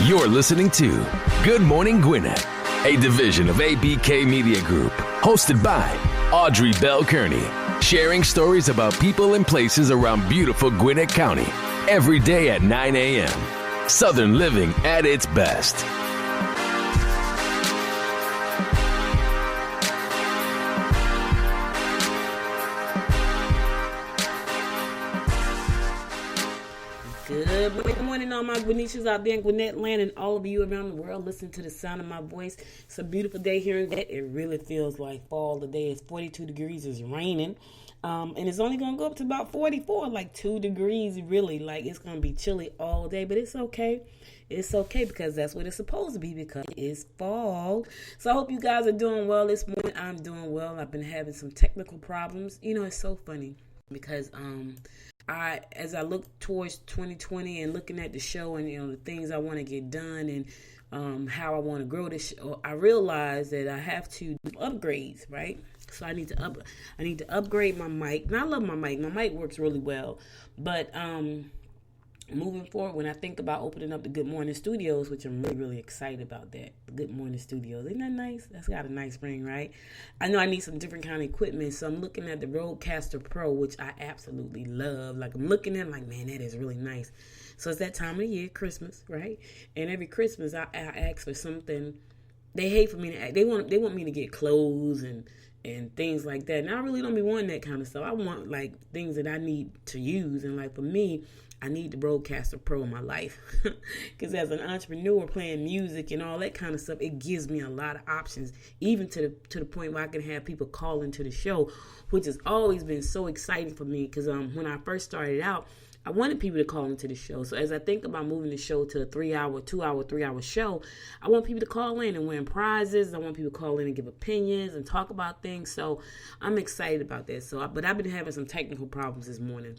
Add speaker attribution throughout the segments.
Speaker 1: You're listening to Good Morning Gwinnett, a division of ABK Media Group, hosted by Audrey Bell Kearney, sharing stories about people and places around beautiful Gwinnett County every day at 9 a.m. Southern living at its best.
Speaker 2: Good morning, all my Gwinnetians out there in Gwinnett land and all of you around the world listening to the sound of my voice. It's a beautiful day here in Gwinnett. It really feels like fall today. It's 42 degrees. It's raining. And it's only going to go up to about 44, like 2 degrees, really. Like, it's going to be chilly all day, but it's okay. It's okay because that's what it's supposed to be because it's fall. So I hope you guys are doing well this morning. I'm doing well. I've been having some technical problems. You know, it's so funny because as I look towards 2020 and looking at the show and, you know, the things I want to get done and how I want to grow this show, I realize that I have to do upgrades, right? So I need to upgrade my mic. And I love my mic. My mic works really well. But moving forward, when I think about opening up the Good Morning Studios, which I'm really, really excited about that. The Good Morning Studios. Isn't that nice? That's got a nice ring, right? I know I need some different kind of equipment, so I'm looking at the Rodecaster Pro, which I absolutely love. Like, I'm looking at it like, man, that is really nice. So it's that time of the year, Christmas, right? And every Christmas, I ask for something. They hate for me to, they want me to get clothes and things like that. And I really don't be wanting that kind of stuff. I want, like, things that I need to use. And, like, for me, I need the Rodecaster Pro in my life because as an entrepreneur playing music and all that kind of stuff, it gives me a lot of options, even to the point where I can have people call into the show, which has always been so exciting for me because when I first started out, I wanted people to call into the show. So as I think about moving the show to a 3-hour show, I want people to call in and win prizes. I want people to call in and give opinions and talk about things. So I'm excited about that. But I've been having some technical problems this morning.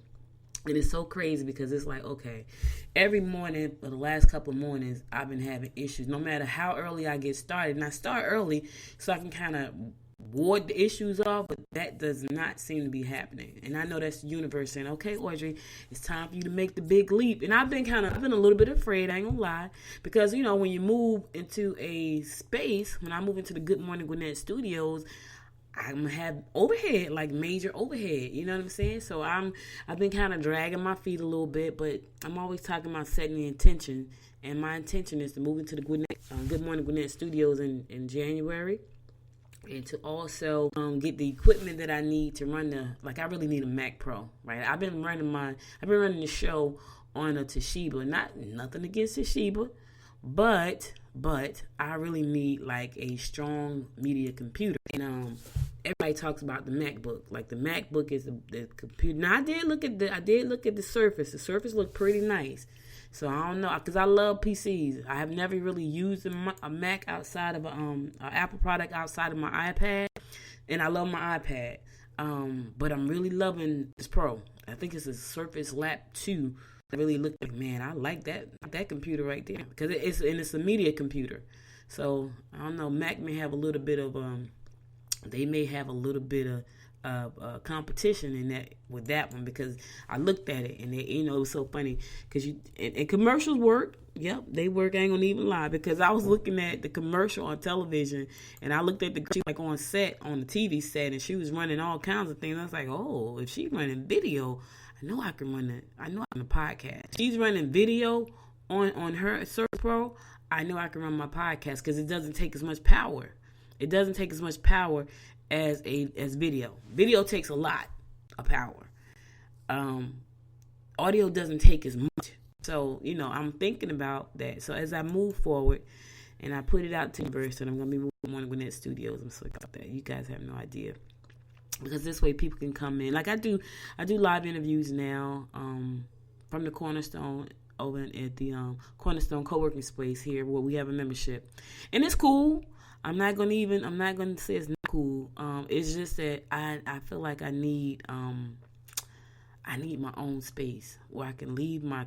Speaker 2: And it's so crazy because it's like, okay, every morning for the last couple of mornings, I've been having issues. No matter how early I get started, and I start early so I can kind of ward the issues off, but that does not seem to be happening. And I know that's the universe saying, okay, Audrey, it's time for you to make the big leap. And I've been a little bit afraid, I ain't gonna lie, because, you know, when you move into a space, when I move into the Good Morning Gwinnett Studios, I'm going to have overhead, like major overhead, you know what I'm saying? So I've been kind of dragging my feet a little bit, but I'm always talking about setting the intention, and my intention is to move into the Good Morning Gwinnett Studios in January, and to also get the equipment that I need to run I really need a Mac Pro, right? I've been running the show on a Toshiba, nothing against Toshiba, but I really need like a strong media computer. And everybody talks about the MacBook. Like the MacBook is the computer. Now I did look at the Surface. The Surface looked pretty nice. So I don't know, because I love PCs. I have never really used a Mac outside of an Apple product outside of my iPad, and I love my iPad. But I'm really loving this Pro. I think it's a Surface Lap 2. I really look like, man, I like that computer right there because it's a media computer. So I don't know, Mac may have a little bit of competition in that with that one, because I looked at it and it was so funny because and commercials work. Yep, they work. I ain't gonna even lie, because I was looking at the commercial on television and I looked at the like on the TV set, and she was running all kinds of things. I was like, oh, if she's running video, I know I can run it. I know I can run a podcast. She's running video on her Surface Pro. I know I can run my podcast because it doesn't take as much power. It doesn't take as much power as video. Video takes a lot of power. Audio doesn't take as much. So, I'm thinking about that. So as I move forward and I put it out to the universe, and I'm going to be moving on to Gwinnett Studios, I'm so excited about that. You guys have no idea. Because this way people can come in. Like I do live interviews now from the Cornerstone over at the Cornerstone co-working space here where we have a membership. And it's cool. I'm not going to say it's not cool. It's just that I feel like I need my own space where I can leave my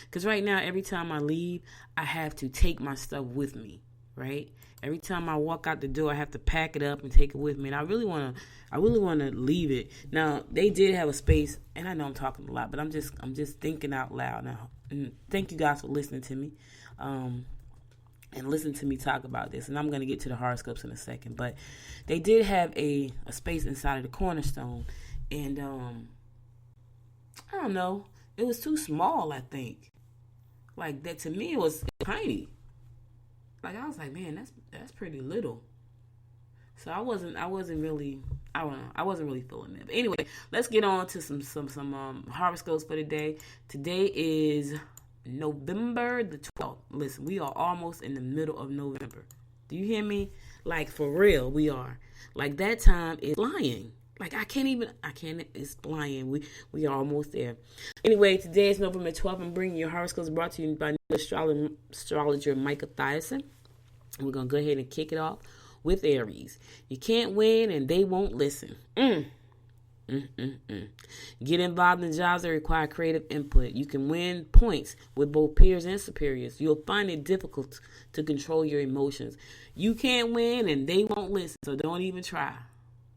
Speaker 2: because right now every time I leave, I have to take my stuff with me. right? Every time I walk out the door, I have to pack it up and take it with me. And I really want to leave it. Now, they did have a space, and I know I'm talking a lot, but I'm just thinking out loud now. And thank you guys for listening to me. And listen to me talk about this. And I'm going to get to the horoscopes in a second. But they did have a space inside of the Cornerstone. And I don't know. It was too small, I think. Like, that to me, it was tiny. Like, I was like, man, that's pretty little. So I wasn't really, I don't know, I wasn't really feeling that. But anyway, let's get on to some horoscopes for today. Today is November the 12th. Listen, we are almost in the middle of November. Do you hear me? Like, for real, we are. Like, that time is flying. Like, it's flying. We are almost there. Anyway, today is November 12th. I'm bringing your horoscopes brought to you by astrologer Micah Thiason. We're going to go ahead and kick it off with Aries. You can't win and they won't listen. Get involved in jobs that require creative input. You can win points with both peers and superiors. You'll find it difficult to control your emotions. You can't win and they won't listen, so don't even try.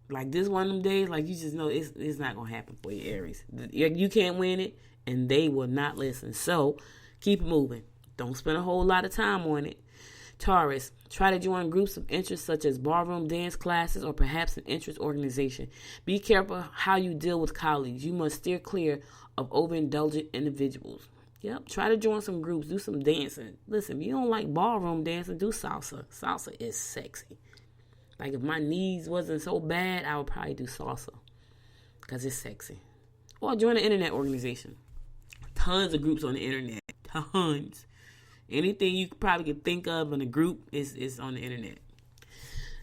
Speaker 2: Like, this one of them days, like, you just know it's not going to happen for you, Aries. You can't win it, and they will not listen. So, keep moving. Don't spend a whole lot of time on it. Taurus, try to join groups of interest such as ballroom dance classes or perhaps an interest organization. Be careful how you deal with colleagues. You must steer clear of overindulgent individuals. Yep, try to join some groups. Do some dancing. Listen, if you don't like ballroom dancing, do salsa. Salsa is sexy. Like, if my knees wasn't so bad, I would probably do salsa because it's sexy. Or join an internet organization. Tons of groups on the internet. Tons. Anything you probably could think of in a group is on the internet.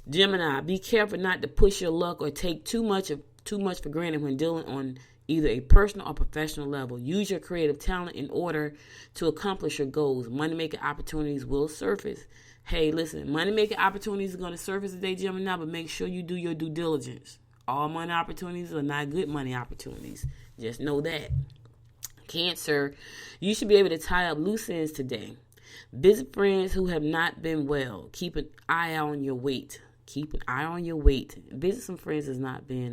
Speaker 2: Gemini, be careful not to push your luck or take too much for granted when dealing on either a personal or professional level. Use your creative talent in order to accomplish your goals. Money-making opportunities will surface. Hey, listen, money-making opportunities are going to surface today, Gemini, but make sure you do your due diligence. All money opportunities are not good money opportunities. Just know that. Cancer, you should be able to tie up loose ends today. Visit friends who have not been well. Keep an eye on your weight. Keep an eye on your weight. Visit some friends that's not been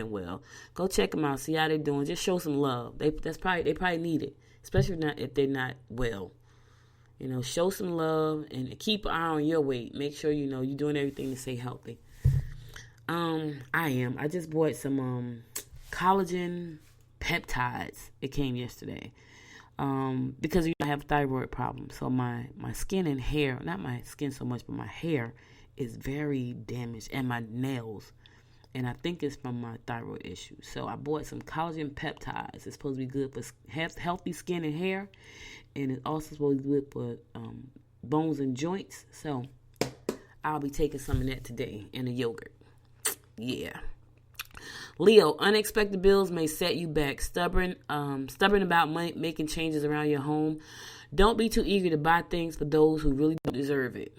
Speaker 2: well. Go check them out. See how they're doing. Just show some love. They probably need it, especially if they're not well. You know, show some love and keep an eye on your weight. Make sure you know you're doing everything to stay healthy. I just bought some collagen peptides. It came yesterday. Because I have thyroid problems. So my skin and hair, not my skin so much, but my hair is very damaged, and my nails. And I think it's from my thyroid issue. So I bought some collagen peptides. It's supposed to be good for healthy skin and hair. And it's also supposed to be good for bones and joints. So I'll be taking some of that today in a yogurt. Yeah. Leo, unexpected bills may set you back. Stubborn about money, making changes around your home. Don't be too eager to buy things for those who really don't deserve it.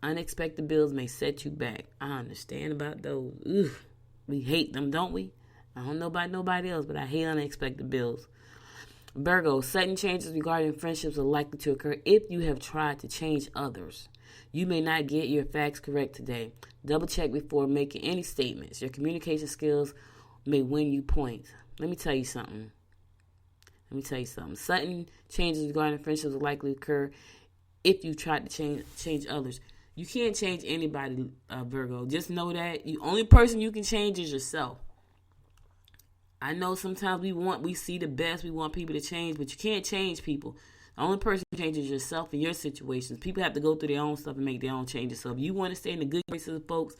Speaker 2: Unexpected bills may set you back. I understand about those. Ugh, we hate them, don't we? I don't know about nobody else, but I hate unexpected bills. Virgo, sudden changes regarding friendships are likely to occur if you have tried to change others. You may not get your facts correct today. Double check before making any statements. Your communication skills may win you points. Let me tell you something. Sudden changes regarding friendships are likely to occur if you try to change others. You can't change anybody, Virgo. Just know that the only person you can change is yourself. I know sometimes we see the best. We want people to change, but you can't change people. The only person who changes yourself in your situations. People have to go through their own stuff and make their own changes. So if you want to stay in the good graces of folks,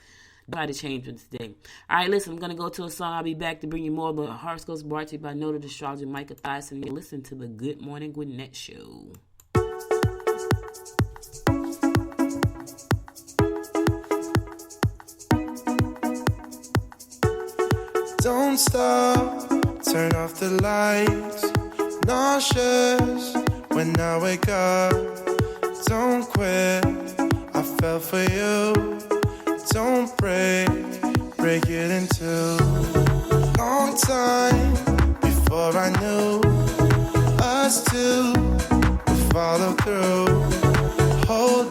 Speaker 2: try to change them today. All right, listen, I'm going to go to a song. I'll be back to bring you more about horoscopes brought to you by noted astrologer Micah Thiason. Listen to the Good Morning Gwinnett Show.
Speaker 3: Don't stop, turn off the lights. Nauseous when I wake up. Don't quit, I fell for you. Don't break it in two. Long time before I knew us two would follow through. Hold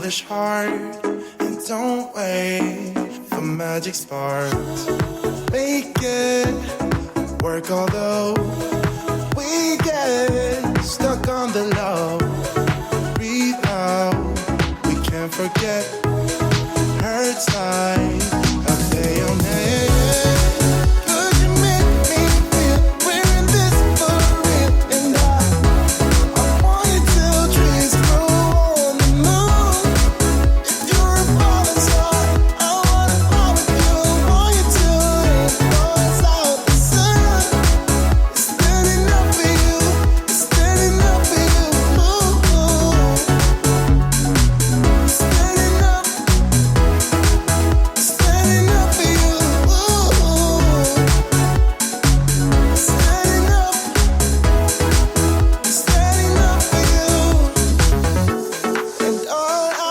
Speaker 3: childish heart, and don't wait for magic sparks. Make it work, although we get stuck on the low. Breathe out, we can't forget. Hurts like a bayonet. Could you make me feel we're in this for real? And I want you till trees grow on the moon. If you're a falling star, I wanna fall with you. I want you till it falls out the sun. It's standing up for you. It's standing up for you. Standing up. Standing up for you. Standing up. Standing up for you. And all I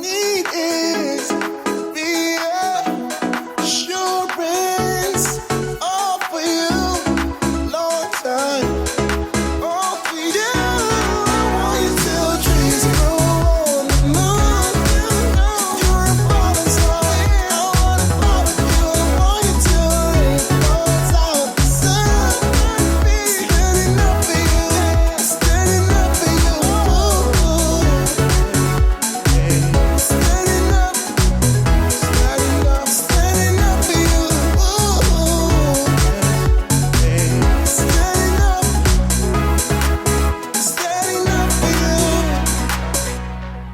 Speaker 3: need is reassurance. All for you. Long time. All for you. I want you till trees grow on the moon. You're a falling star. I wanna fall with you. I want you till it falls out the sun. Standing up for you. Standing up for you. Standing up. Standing up. Standing up for you. Standing up. Standing up for you.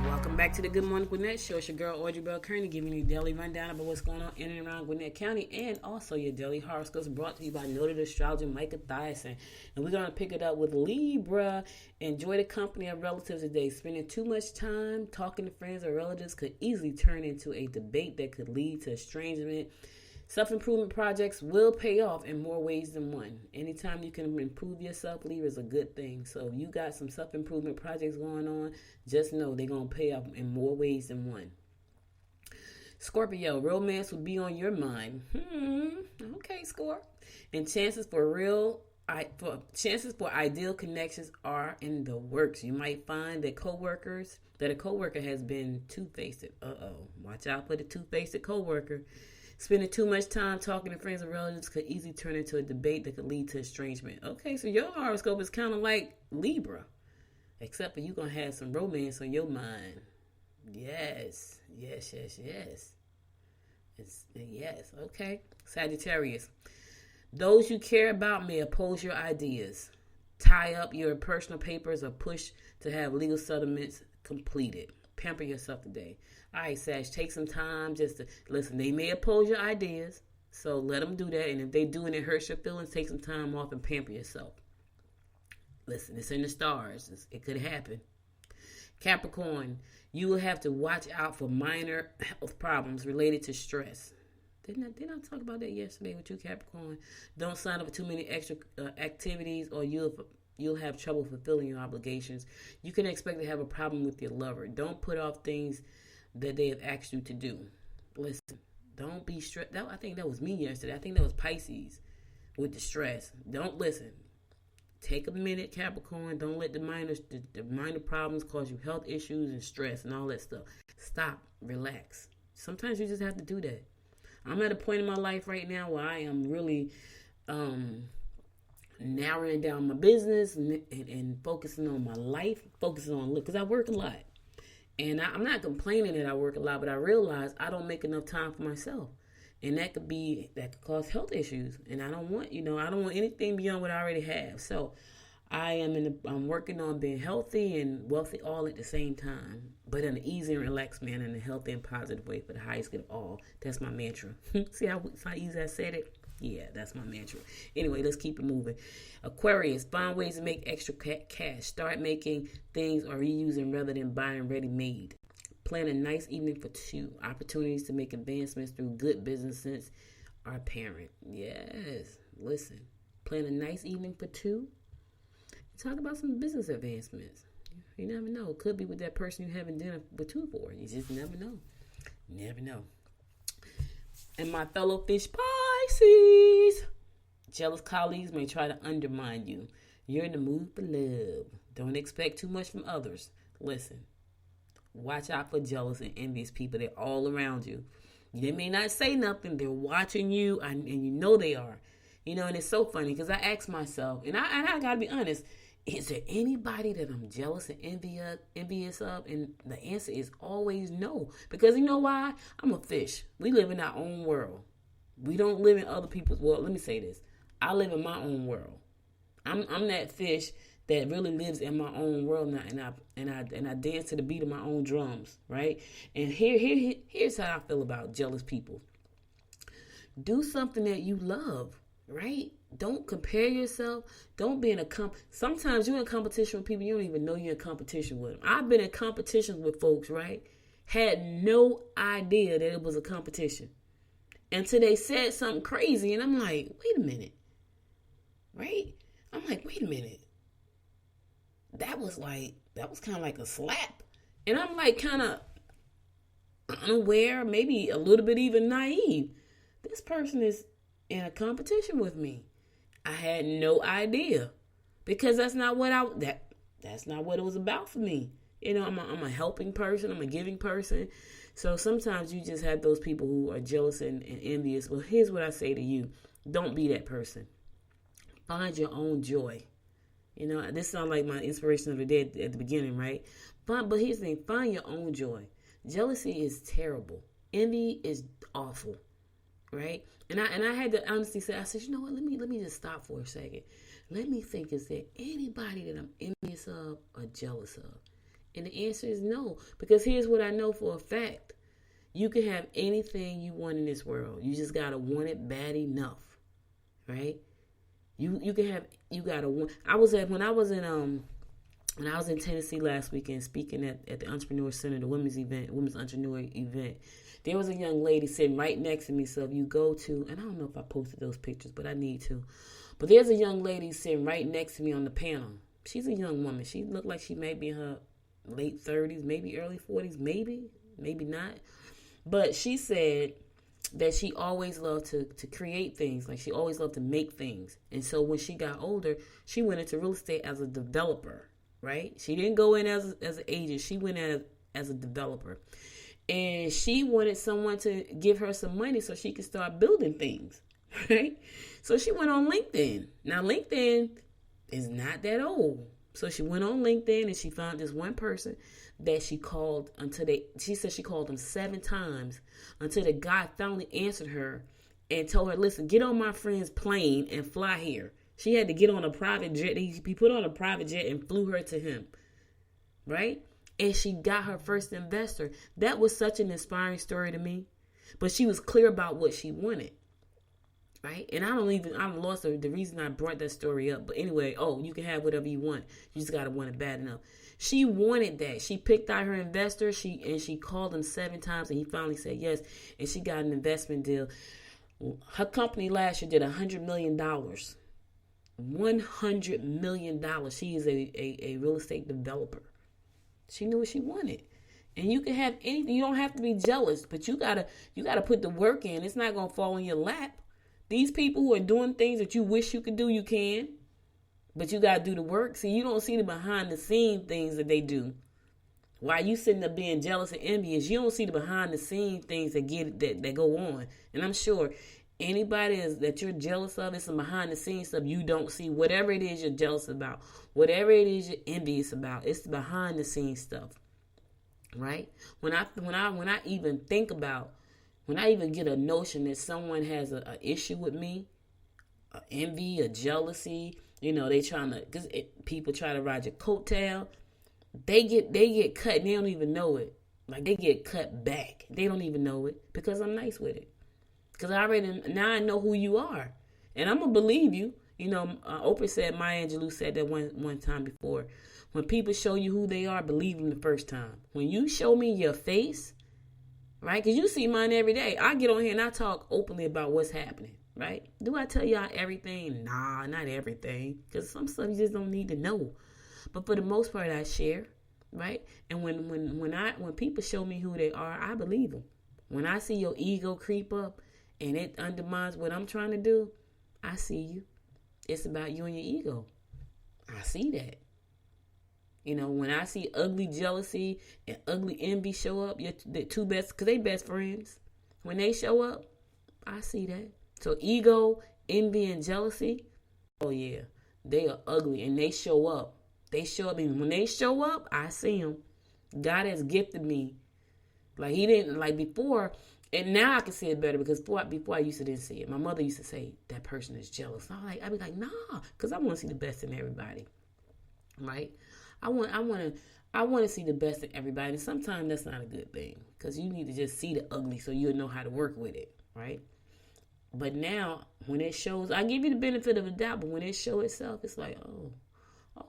Speaker 2: Welcome back to the Good Morning Gwinnett Show. It's your girl Audrey Bell Kearney giving you a daily rundown about what's going on in and around Gwinnett County, and also your daily horoscopes brought to you by noted astrologer Micah Thiason. And we're going to pick it up with Libra. Enjoy the company of relatives today. Spending too much time talking to friends or relatives could easily turn into a debate that could lead to estrangement. Self-improvement projects will pay off in more ways than one. Anytime you can improve yourself, Libra, is a good thing. So if you got some self-improvement projects going on, just know they're going to pay off in more ways than one. Scorpio, romance will be on your mind. Okay, Scorp. And chances for ideal connections are in the works. You might find that a coworker has been two-faced. Watch out for the two-faced coworker. Spending too much time talking to friends and relatives could easily turn into a debate that could lead to estrangement. Okay, so your horoscope is kind of like Libra, except for you're going to have some romance on your mind. Yes. Yes, okay. Sagittarius. Those you care about may oppose your ideas. Tie up your personal papers or push to have legal settlements completed. Pamper yourself today. All right, Sag, take some time just to listen. They may oppose your ideas, so let them do that. And if they do and it hurts your feelings, take some time off and pamper yourself. Listen, it's in the stars. It could happen. Capricorn, you will have to watch out for minor health problems related to stress. Didn't I talk about that yesterday with you, Capricorn? Don't sign up for too many extra activities, or you'll have trouble fulfilling your obligations. You can expect to have a problem with your lover. Don't put off things that they have asked you to do. Listen, don't be stressed. I think that was me yesterday. I think that was Pisces with the stress. Don't listen. Take a minute, Capricorn. Don't let the minor problems cause you health issues and stress and all that stuff. Stop. Relax. Sometimes you just have to do that. I'm at a point in my life right now where I am really narrowing down my business and focusing on my life, because I work a lot. And I'm not complaining that I work a lot, but I realize I don't make enough time for myself. And that could cause health issues. And I don't want anything beyond what I already have. So I'm working on being healthy and wealthy all at the same time, but in an easy and relaxed manner, in a healthy and positive way for the highest good of all. That's my mantra. See how easy I said it? Yeah, that's my mantra. Anyway, let's keep it moving. Aquarius, find ways to make extra cash. Start making things or reusing rather than buying ready-made. Plan a nice evening for two. Opportunities to make advancements through good business sense are apparent. Yes, listen. Plan a nice evening for two. Talk about some business advancements. You never know. It could be with that person you're having dinner with two for. You just never know. Never know. And my fellow fish Pisces, jealous colleagues may try to undermine you. You're in the mood for love. Don't expect too much from others. Listen, Watch out for jealous and envious people. They're all around you. They may not say nothing. They're watching you, and you know they are. And it's so funny because I ask myself, and I got to be honest, is there anybody that I'm jealous and envious of? And the answer is always no. Because you know why? I'm a fish. We live in our own world. We don't live in other people's world. Let me say this. I live in my own world. I'm that fish that really lives in my own world now, and I dance to the beat of my own drums, right? And here's how I feel about jealous people. Do something that you love, right? Don't compare yourself. Don't be in a sometimes you're in competition with people you don't even know you're in competition with them. I've been in competitions with folks, right? Had no idea that it was a competition until they said something crazy, and I'm like, wait a minute, right? I'm like, wait a minute. That was kind of like a slap. And I'm like kind of unaware, maybe a little bit even naive. This person is in a competition with me. I had no idea because that's not what that's not what it was about for me. I'm a helping person. I'm a giving person. So sometimes you just have those people who are jealous and envious. Well, here's what I say to you. Don't be that person. Find your own joy. This sounds like my inspiration of the day at the beginning, right? But here's the thing. Find your own joy. Jealousy is terrible. Envy is awful, right? And I had to honestly say, I said, you know what? Let me just stop for a second. Let me think, is there anybody that I'm envious of or jealous of? And the answer is no. Because here's what I know for a fact. You can have anything you want in this world. You just got to want it bad enough, right? You gotta want. When I was in Tennessee last weekend speaking at the Entrepreneur Center, the women's entrepreneur event, there was a young lady sitting right next to me. So if you go to, and I don't know if I posted those pictures, but I need to. But there's a young lady sitting right next to me on the panel. She's a young woman. She looked like she may be in her late 30s, maybe early 40s, maybe not. But she said that she always loved to create things. Like she always loved to make things. And so when she got older, she went into real estate as a developer, right? She didn't go in as an agent. She went in as a developer. And she wanted someone to give her some money so she could start building things, right? So she went on LinkedIn. Now, LinkedIn is not that old. So she went on LinkedIn and she found this one person that she called she said she called him 7 times until the guy finally answered her and told her, listen, get on my friend's plane and fly here. She had to get on a private jet. He put on a private jet and flew her to him, right? And she got her first investor. That was such an inspiring story to me. But she was clear about what she wanted, right? And I'm lost the reason I brought that story up. But anyway, you can have whatever you want. You just got to want it bad enough. She wanted that. She picked out her investor. She called him 7 times and he finally said yes. And she got an investment deal. Her company last year did $100 million. $100 million. She is a real estate developer. She knew what she wanted. And you can have anything. You don't have to be jealous, but you gotta put the work in. It's not gonna fall in your lap. These people who are doing things that you wish you could do, you can. But you got to do the work. See, you don't see the behind the scene things that they do. While you sitting there being jealous and envious, you don't see the behind the scene things that go on. And I'm sure anybody that you're jealous of, it's some behind the scenes stuff you don't see. Whatever it is you're jealous about, whatever it is you're envious about, it's the behind the scenes stuff. Right? When I even think about, when I even get a notion that someone has an issue with me, a envy, a jealousy, they trying to, because people try to ride your coattail, they get cut and they don't even know it. Like they get cut back. They don't even know it because I'm nice with it. Because now I know who you are. And I'm going to believe you. Oprah said, Maya Angelou said that one time before. When people show you who they are, believe them the first time. When you show me your face, right? Because you see mine every day. I get on here and I talk openly about what's happening, right? Do I tell y'all everything? Nah, not everything. Because some stuff you just don't need to know. But for the most part, I share, right? And when people show me who they are, I believe them. When I see your ego creep up and it undermines what I'm trying to do, I see you. It's about you and your ego. I see that. You know, when I see ugly jealousy and ugly envy show up, the two best, because they best friends. When they show up, I see that. So ego, envy, and jealousy, oh yeah, they are ugly and they show up. They show up, and when they show up, I see them. God has gifted me. Like he didn't, like before, and now I can see it better because before I used to didn't see it. My mother used to say, that person is jealous. I'd be like, nah, because I want to see the best in everybody, right? I want to see the best in everybody. And sometimes that's not a good thing because you need to just see the ugly so you'll know how to work with it, right? But now when it shows, I give you the benefit of the doubt, but when it shows itself, it's like, oh,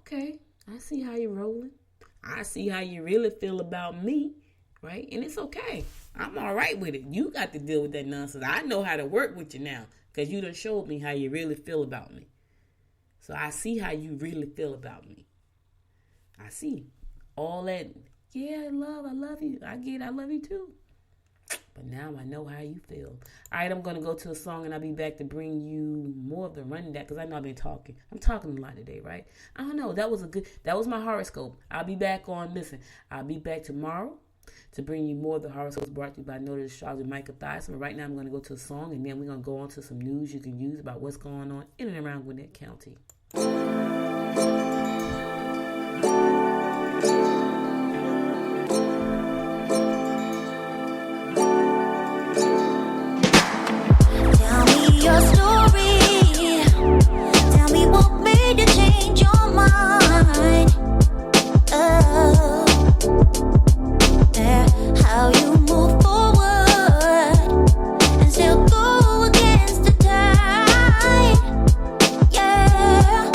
Speaker 2: okay, I see how you're rolling. I see how you really feel about me, right? And it's okay. I'm all right with it. You got to deal with that nonsense. I know how to work with you now because you done showed me how you really feel about me. So I see how you really feel about me. I see all that. Yeah, I love you. I get it. I love you too. But now I know how you feel. All right, I'm going to go to a song and I'll be back to bring you more of the rundown because I know I've been talking. I'm talking a lot today, right? I don't know. That was my horoscope. I'll be back tomorrow to bring you more of the horoscopes brought to you by Noted Astrologer Micah Thyssen. But right now I'm going to go to a song and then we're going to go on to some news you can use about what's going on in and around Gwinnett County.
Speaker 4: Your story. Tell me what made you change your mind. Oh, yeah. How you move forward and still go against the tide. Yeah.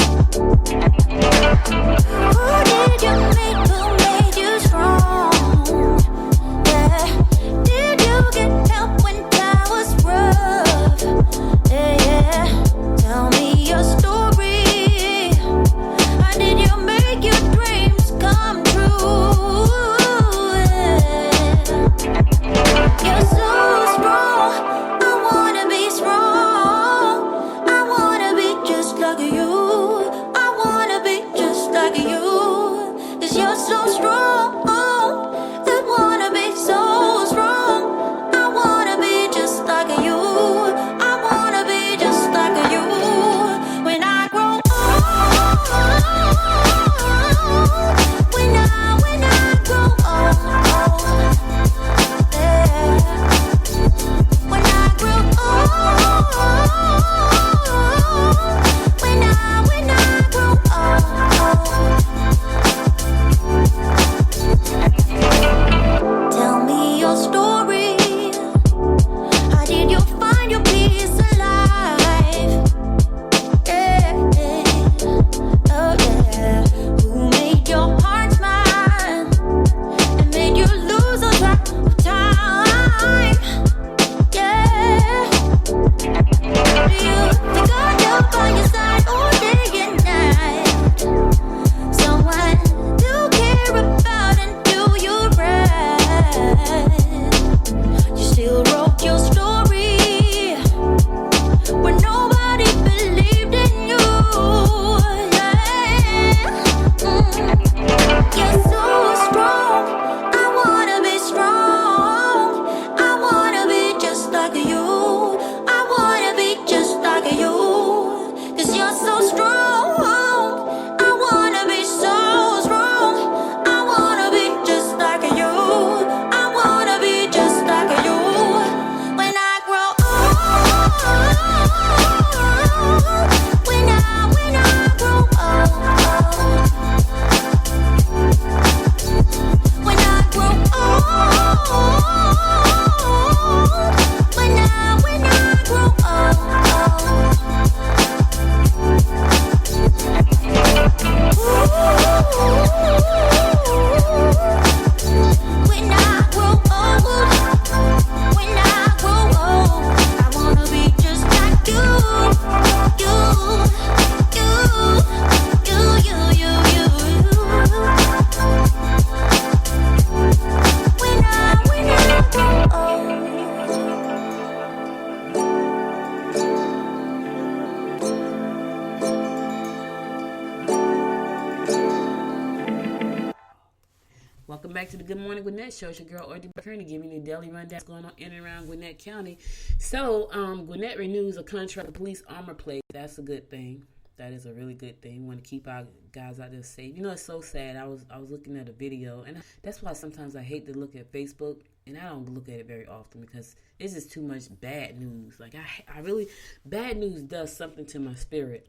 Speaker 2: Welcome back to the Good Morning Gwinnett Show. It's your girl, Audrey Kearney, giving you the daily rundown that's going on in and around Gwinnett County. So, Gwinnett renews a contract with police armor plate. That's a good thing. That is a really good thing. We want to keep our guys out there safe. You know, it's so sad. I was looking at a video, and that's why sometimes I hate to look at Facebook, and I don't look at it very often because it's just too much bad news. Like, I really, bad news does something to my spirit.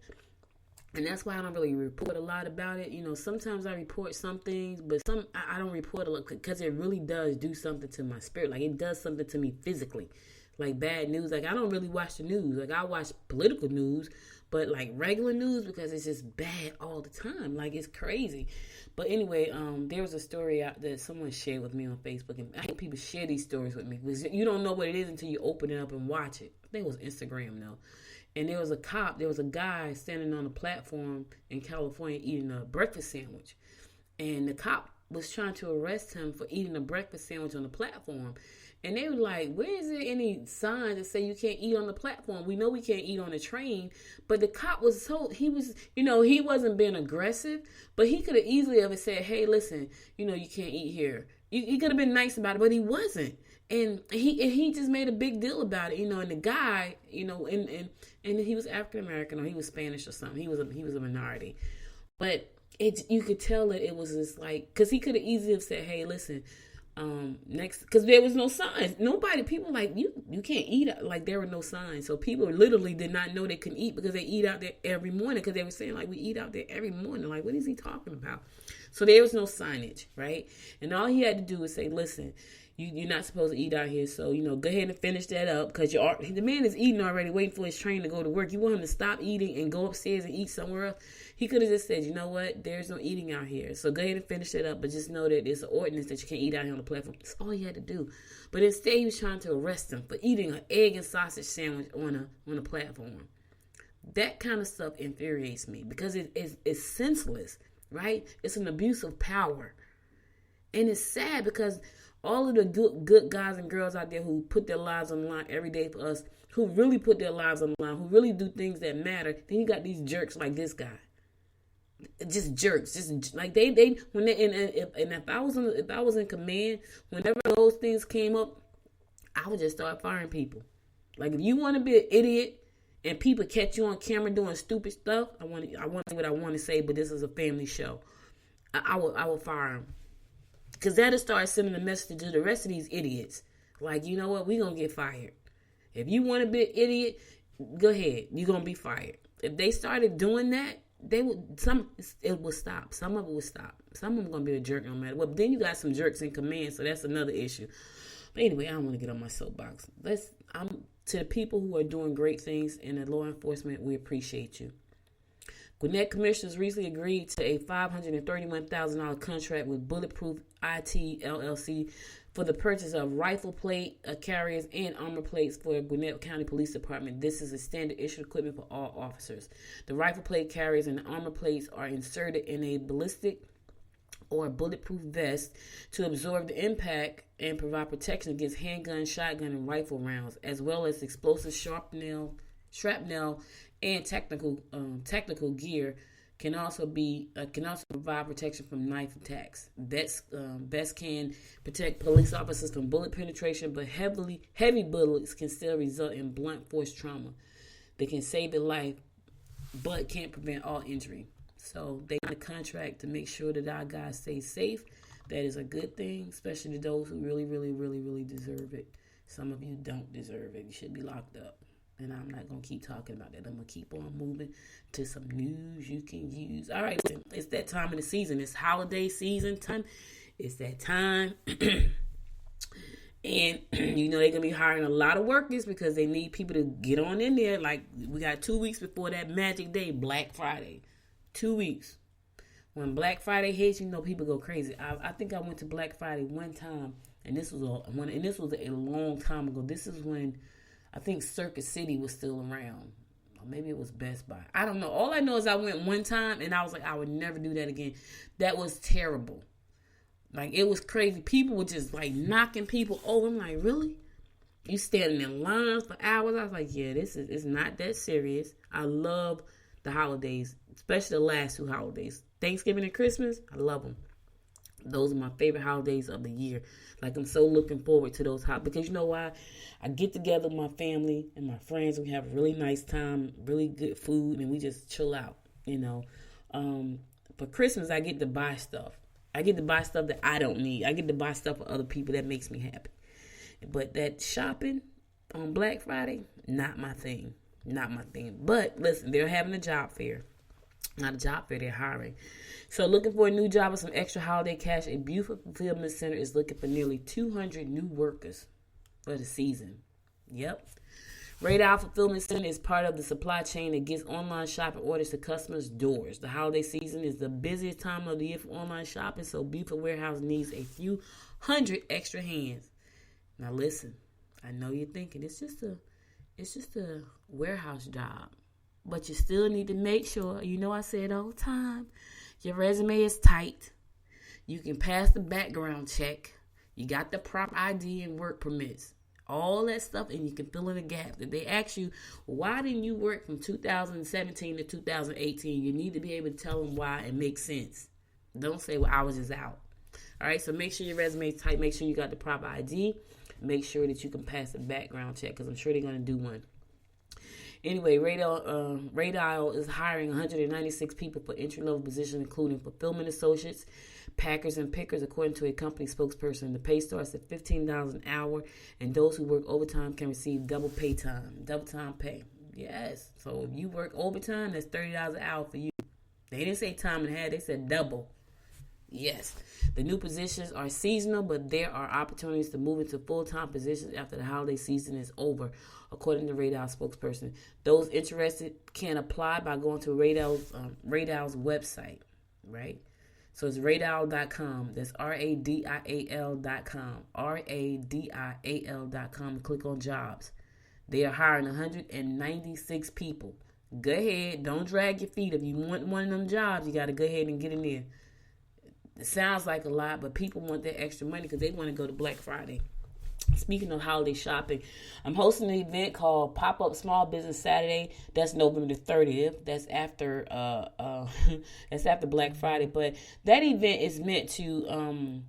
Speaker 2: And that's why I don't really report a lot about it. You know, sometimes I report some things, but I don't report a lot because it really does do something to my spirit. Like, it does something to me physically. Like, bad news. Like, I don't really watch the news. Like, I watch political news, but, like, regular news because it's just bad all the time. Like, it's crazy. But anyway, there was a story out that someone shared with me on Facebook. And I think people share these stories with me because you don't know what it is until you open it up and watch it. I think it was Instagram, though. And there was a guy standing on a platform in California eating a breakfast sandwich. And the cop was trying to arrest him for eating a breakfast sandwich on the platform. And they were like, where is there any sign that say you can't eat on the platform? We know we can't eat on the train. But the cop was he wasn't being aggressive, but he could have easily have said, hey, listen, you can't eat here. He could have been nice about it, but he wasn't. And he just made a big deal about it, and the guy, and he was African American or he was Spanish or something. He was a minority, but you could tell that it was just like, because he could have easily have said, hey, listen, next, because there was no signs. People like you can't eat, like there were no signs. So people literally did not know they couldn't eat because they eat out there every morning, because they were saying like we eat out there every morning. Like, what is he talking about? So there was no signage, right? And all he had to do was say, listen, you're not supposed to eat out here, so, go ahead and finish that up, because the man is eating already, waiting for his train to go to work. You want him to stop eating and go upstairs and eat somewhere else? He could have just said, you know what, there's no eating out here, so go ahead and finish that up, but just know that there's an ordinance that you can't eat out here on the platform. That's all he had to do. But instead, he was trying to arrest him for eating an egg and sausage sandwich on a platform. That kind of stuff infuriates me, because it's senseless, right? It's an abuse of power. And it's sad because all of the good guys and girls out there who put their lives on the line every day for us, who really put their lives on the line, who really do things that matter, then you got these jerks like this guy. Just jerks, just like if I was in command, whenever those things came up, I would just start firing people. Like, if you want to be an idiot and people catch you on camera doing stupid stuff, I want to say what I want to say, but this is a family show. I would fire them. Because that'll start sending a message to the rest of these idiots. Like, you know what? We're going to get fired. If you want to be an idiot, go ahead. You're going to be fired. If they started doing that, it will stop. Some of it will stop. Some of them going to be a jerk no matter what. But then you got some jerks in command, so that's another issue. But anyway, I don't want to get on my soapbox. To the people who are doing great things in the law enforcement, we appreciate you. Gwinnett commissioners recently agreed to a $531,000 contract with Bulletproof IT LLC for the purchase of rifle plate carriers and armor plates for Gwinnett County Police Department. This is a standard issue equipment for all officers. The rifle plate carriers and the armor plates are inserted in a ballistic or bulletproof vest to absorb the impact and provide protection against handgun, shotgun, and rifle rounds, as well as explosive shrapnel, and technical gear. Can also provide protection from knife attacks. Vests can protect police officers from bullet penetration, but heavy bullets can still result in blunt force trauma. They can save a life, but can't prevent all injury. So they got a contract to make sure that our guys stay safe. That is a good thing, especially to those who really, really, really, really deserve it. Some of you don't deserve it. You should be locked up. And I'm not going to keep talking about that. I'm going to keep on moving to some news you can use. All right, it's that time of the season. It's holiday season time. It's that time. And, they're going to be hiring a lot of workers because they need people to get on in there. Like, we got 2 weeks before that magic day, Black Friday. 2 weeks. When Black Friday hits, people go crazy. I think I went to Black Friday one time, and this was a long time ago. This is when I think Circuit City was still around. Or maybe it was Best Buy. I don't know. All I know is I went one time, and I was like, I would never do that again. That was terrible. Like, it was crazy. People were just, like, knocking people over. I'm like, really? You standing in lines for hours? I was like, yeah, it's not that serious. I love the holidays, especially the last two holidays. Thanksgiving and Christmas, I love them. Those are my favorite holidays of the year. Like, I'm so looking forward to those holidays. Because you know why? I get together with my family and my friends. We have a really nice time, really good food, and we just chill out, you know. For Christmas, I get to buy stuff. I get to buy stuff that I don't need. I get to buy stuff for other people. That makes me happy. But that shopping on Black Friday, not my thing. Not my thing. But listen, they're having a job fair. Not a job fair, they're hiring. So looking for a new job with some extra holiday cash, a Buford Fulfillment Center is looking for nearly 200 new workers for the season. Yep. Radar Fulfillment Center is part of the supply chain that gets online shopping orders to customers' doors. The holiday season is the busiest time of the year for online shopping, so Buford Warehouse needs a few hundred extra hands. Now listen, I know you're thinking it's just a warehouse job. But you still need to make sure, you know I say it all the time, your resume is tight. You can pass the background check. You got the proper ID and work permits. All that stuff, and you can fill in the gap. If they ask you, why didn't you work from 2017 to 2018? You need to be able to tell them why and make sense. Don't say, well, I was just out. All right, so make sure your resume is tight. Make sure you got the proper ID. Make sure that you can pass the background check, because I'm sure they're going to do one. Anyway, Radar is hiring 196 people for entry-level positions, including fulfillment associates, packers, and pickers, according to a company spokesperson. The pay starts at $15 an hour, and those who work overtime can receive double time pay. Yes. So if you work overtime, that's $30 an hour for you. They didn't say time and a half. They said double. Yes. The new positions are seasonal, but there are opportunities to move into full-time positions after the holiday season is over, according to Radar spokesperson. Those interested can apply by going to Radar's website, right? So it's radar.com. That's RADIAL.com. RADIAL.com. Click on jobs. They are hiring 196 people. Go ahead. Don't drag your feet. If you want one of them jobs, you got to go ahead and get in there. It sounds like a lot, but people want that extra money because they want to go to Black Friday. Speaking of holiday shopping, I'm hosting an event called Pop-Up Small Business Saturday. That's November the 30th. That's after Black Friday. But that event is meant to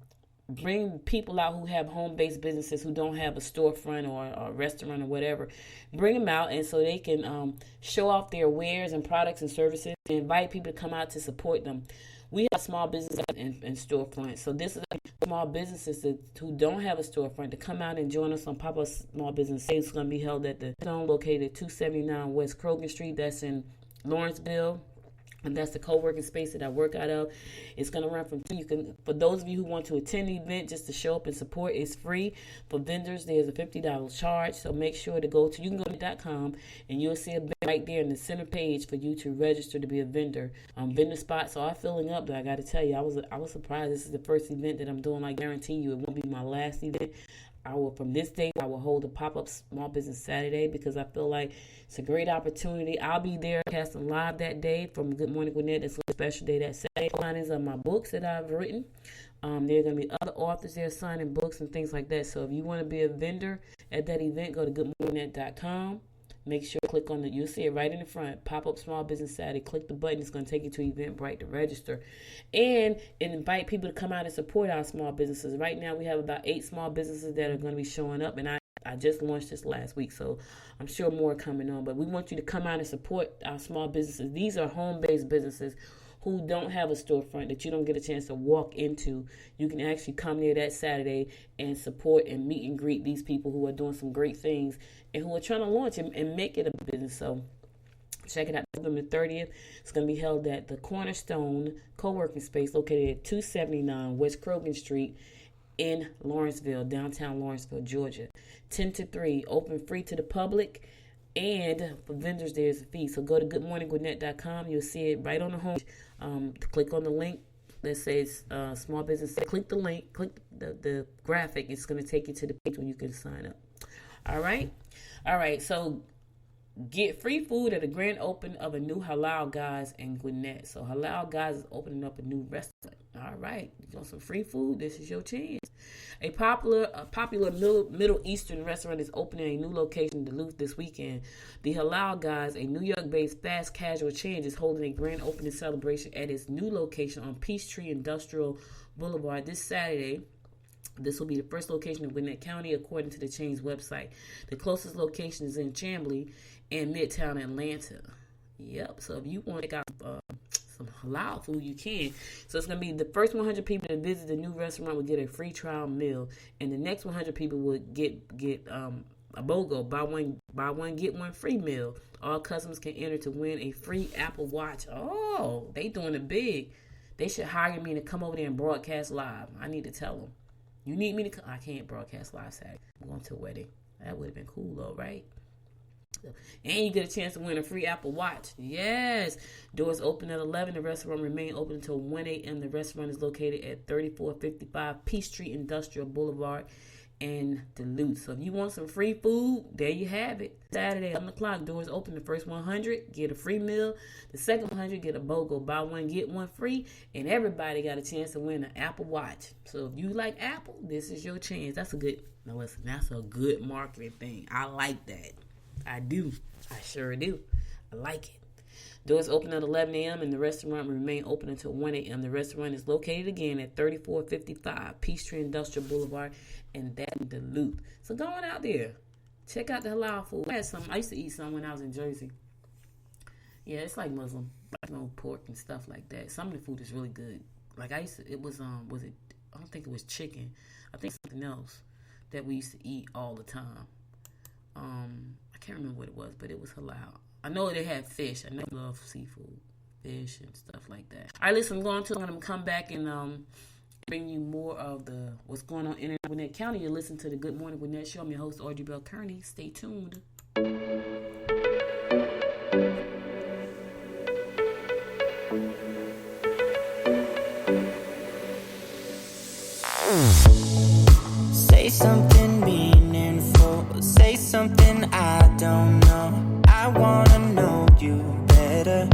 Speaker 2: bring people out who have home-based businesses who don't have a storefront or a restaurant or whatever. Bring them out, and so they can show off their wares and products and services and invite people to come out to support them. We have small businesses and storefronts. So this is small businesses who don't have a storefront to come out and join us on Pop-Up Small Business Day. It's going to be held at the zone located at 279 West Krogan Street. That's in Lawrenceville. And that's the co-working space that I work out of. It's going to run from 2. For those of you who want to attend the event, just to show up and support, it's free. For vendors, there's a $50 charge. So make sure to you can go to .com, and you'll see a bit right there in the center page for you to register to be a vendor. Vendor spots are filling up, though. I got to tell you, I was surprised. This is the first event that I'm doing. I guarantee you it won't be my last event. From this day, I will hold a Pop-Up Small Business Saturday because I feel like it's a great opportunity. I'll be there casting live that day from Good Morning Gwinnett. It's a special day that Saturday. Signings of my books that I've written. There are going to be other authors there signing books and things like that. So if you want to be a vendor at that event, go to goodmorninggwinnett.com. Make sure to click on you'll see it right in the front, Pop-Up Small Business Saturday. Click the button. It's going to take you to Eventbrite to register. And invite people to come out and support our small businesses. Right now, we have about 8 small businesses that are going to be showing up. And I just launched this last week, so I'm sure more are coming on. But we want you to come out and support our small businesses. These are home-based businesses who don't have a storefront that you don't get a chance to walk into. You can actually come there that Saturday and support and meet and greet these people who are doing some great things and who are trying to launch and make it a business. So check it out. November 30th. It's going to be held at the Cornerstone Co-working Space located at 279 West Krogan Street in Lawrenceville, downtown Lawrenceville, Georgia. 10 to 3, open free to the public. And for vendors, there's a fee. So go to goodmorninggwinnett.com. You'll see it right on the home. Click on the link that says small business. Click the link. Click the graphic. It's going to take you to the page where you can sign up. All right. So get free food at the grand opening of a new Halal Guys in Gwinnett. So Halal Guys is opening up a new restaurant. All right. You want some free food? This is your chance. A popular Middle Eastern restaurant is opening a new location in Duluth this weekend. The Halal Guys, a New York-based fast casual chain, is holding a grand opening celebration at its new location on Peachtree Industrial Boulevard this Saturday. This will be the first location in Gwinnett County, according to the chain's website. The closest location is in Chamblee and Midtown Atlanta. Yep. So if you want to check out some halal food, you can. So it's going to be the first 100 people to visit the new restaurant will get a free trial meal, and the next 100 people will get a BOGO, buy one get one free meal. All customers can enter to win a free Apple Watch. Oh, they doing it big. They should hire me to come over there and broadcast live. I need to tell them. You need me to come? I can't broadcast live Saturday. I'm going to a wedding. That would have been cool though, right? And you get a chance to win a free Apple Watch. Yes. Doors open at 11. The restaurant remain open until 1 a.m. The restaurant is located at 3455 Peachtree Industrial Boulevard in Duluth. So if you want some free food, there you have it. Saturday, 11 o'clock, doors open. The first 100 get a free meal. The second 100 get a BOGO, buy one, get one free. And everybody got a chance to win an Apple Watch. So if you like Apple, this is your chance. That's a good marketing thing. I like that. I do. I sure do. I like it. Doors open at 11 a.m. and the restaurant will remain open until 1 a.m. The restaurant is located again at 3455 Peachtree Industrial Boulevard in Duluth. So go on out there. Check out the halal food. I used to eat some when I was in Jersey. Yeah, it's like Muslim. Like no pork and stuff like that. Some of the food is really good. Like I used to, I don't think it was chicken. I think something else that we used to eat all the time. I can't remember what it was, but it was halal. I know they had fish. I know I love seafood, fish and stuff like that. All right, listen, I'm going to come back and bring you more of what's going on in Gwinnett County. You listen to the Good Morning Gwinnett Show. I'm your host, Audrey Bell Kearney. Stay tuned.
Speaker 5: Say something meaningful. Say something I don't know. I wanna know you better.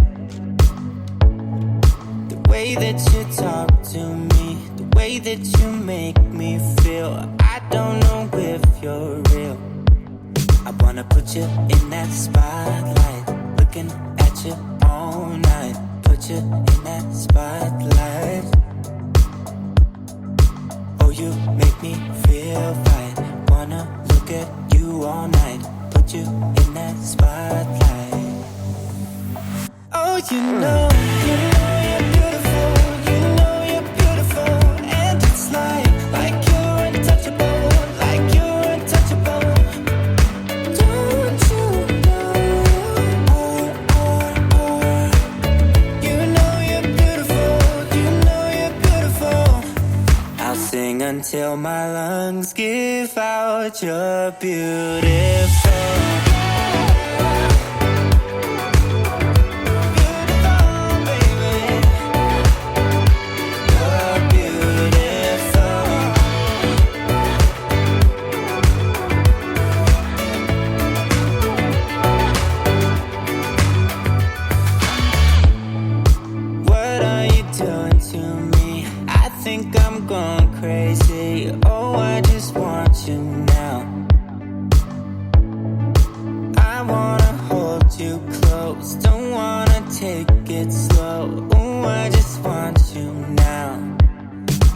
Speaker 5: The way that you talk to me, the way that you make me feel. I don't know if you're real. I wanna put you in that spotlight, looking at you all night. Put you in that spotlight. Oh, you make me feel right. Wanna look at you all night. Put you in that spotlight. Oh, you know you're beautiful. You know you're beautiful. And it's like you're untouchable. Like you're untouchable. Don't you know? You know you're beautiful. You know you're beautiful. I'll sing until my lungs give out. You're beautiful. Crazy, oh, I just want you now. I wanna hold you close, don't wanna take it slow. Oh, I just want you now.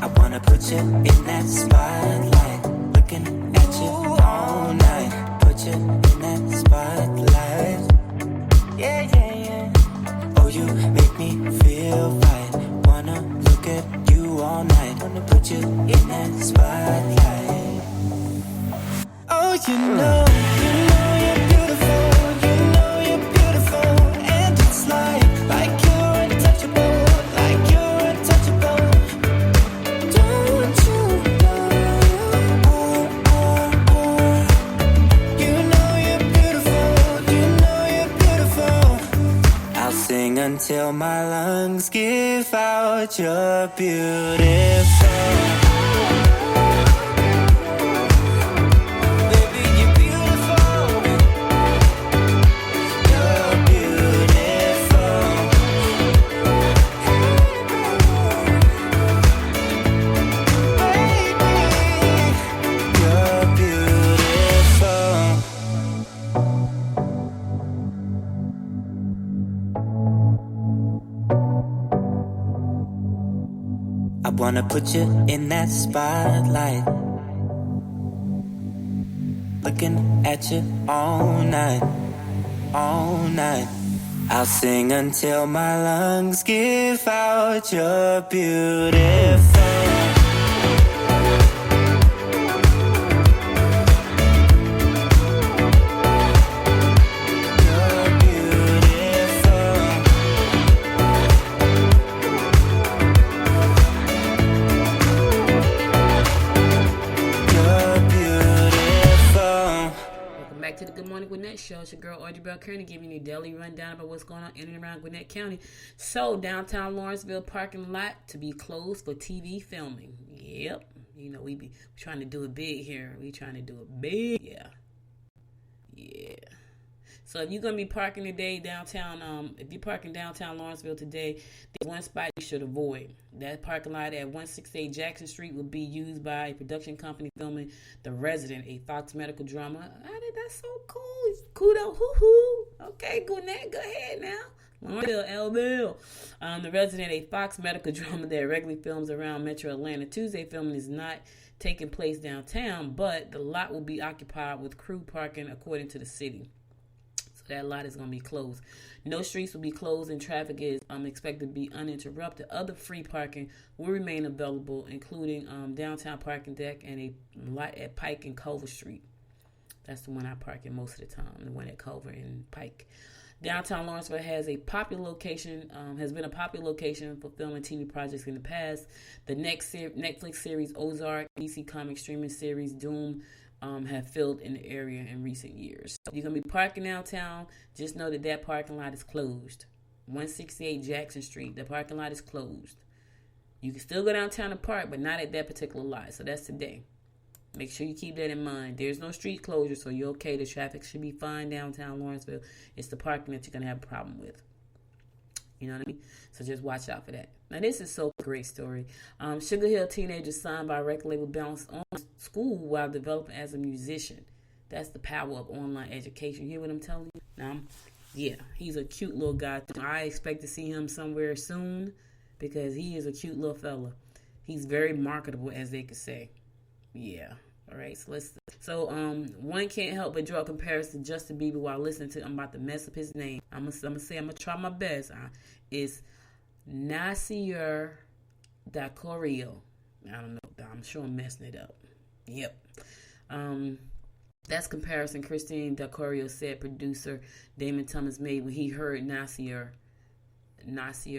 Speaker 5: I wanna put you in that spotlight, looking at you all night. Put you in that spotlight. Yeah, yeah, yeah. Oh, you make me feel right. Wanna look at you all night. Wanna put you in that spotlight. Oh, you know you're beautiful. You know you're beautiful. And it's like you're untouchable. Like you're untouchable. Don't you know? You know you're beautiful. You know you're beautiful. I'll sing until my lungs give out. You're beautiful. Wanna put you in that spotlight, looking at you all night, all night. I'll sing until my lungs give out. You're beautiful.
Speaker 2: To the Good Morning Gwinnett Show. It's your girl Audrey Bell Kearney giving you a daily rundown about what's going on in and around Gwinnett County. So, downtown Lawrenceville parking lot to be closed for TV filming. Yep. You know, we be trying to do it big here. We trying to do it big. Yeah. So if you're going to be parking today downtown, if you're parking downtown Lawrenceville today, there's one spot you should avoid. That parking lot at 168 Jackson Street will be used by a production company filming The Resident, a Fox medical drama. That's so cool. Kudos. Hoo-hoo. Okay, Gwinnett, go ahead now. Lawrenceville, LBL. The Resident, a Fox medical drama that regularly films around Metro Atlanta. Tuesday filming is not taking place downtown, but the lot will be occupied with crew parking according to the city. That lot is going to be closed. No streets will be closed and traffic is expected to be uninterrupted. Other free parking will remain available, including downtown parking deck and a lot at Pike and Culver Street. That's the one I park in most of the time, the one at Culver and Pike. Downtown Lawrenceville has a popular location, has been a popular location for film and TV projects in the past. The next Netflix series Ozark, DC Comics streaming series Doom, have filled in the area in recent years. So you're going to be parking downtown. Just know that parking lot is closed. 168 Jackson Street. The parking lot is closed. You can still go downtown and park, but not at that particular lot. So that's today. Make sure you keep that in mind. There's no street closure, so you're okay. The traffic should be fine downtown Lawrenceville. It's the parking that you're going to have a problem with. You know what I mean? So just watch out for that. Now, this is so great story. Sugar Hill teenager signed by record label bounced on school while developing as a musician. That's the power of online education. You hear what I'm telling you? Now, yeah, he's a cute little guy. I expect to see him somewhere soon because he is a cute little fella. He's very marketable, as they could say. Yeah. All right, so one can't help but draw a comparison to Justin Bieber while listening to. I'm about to mess up his name. I'm gonna try my best. It's Nasir Dacorio. I don't know. I'm sure I'm messing it up. Yep. That's comparison Christine Dacorio said producer Damon Thomas made when he heard Nasir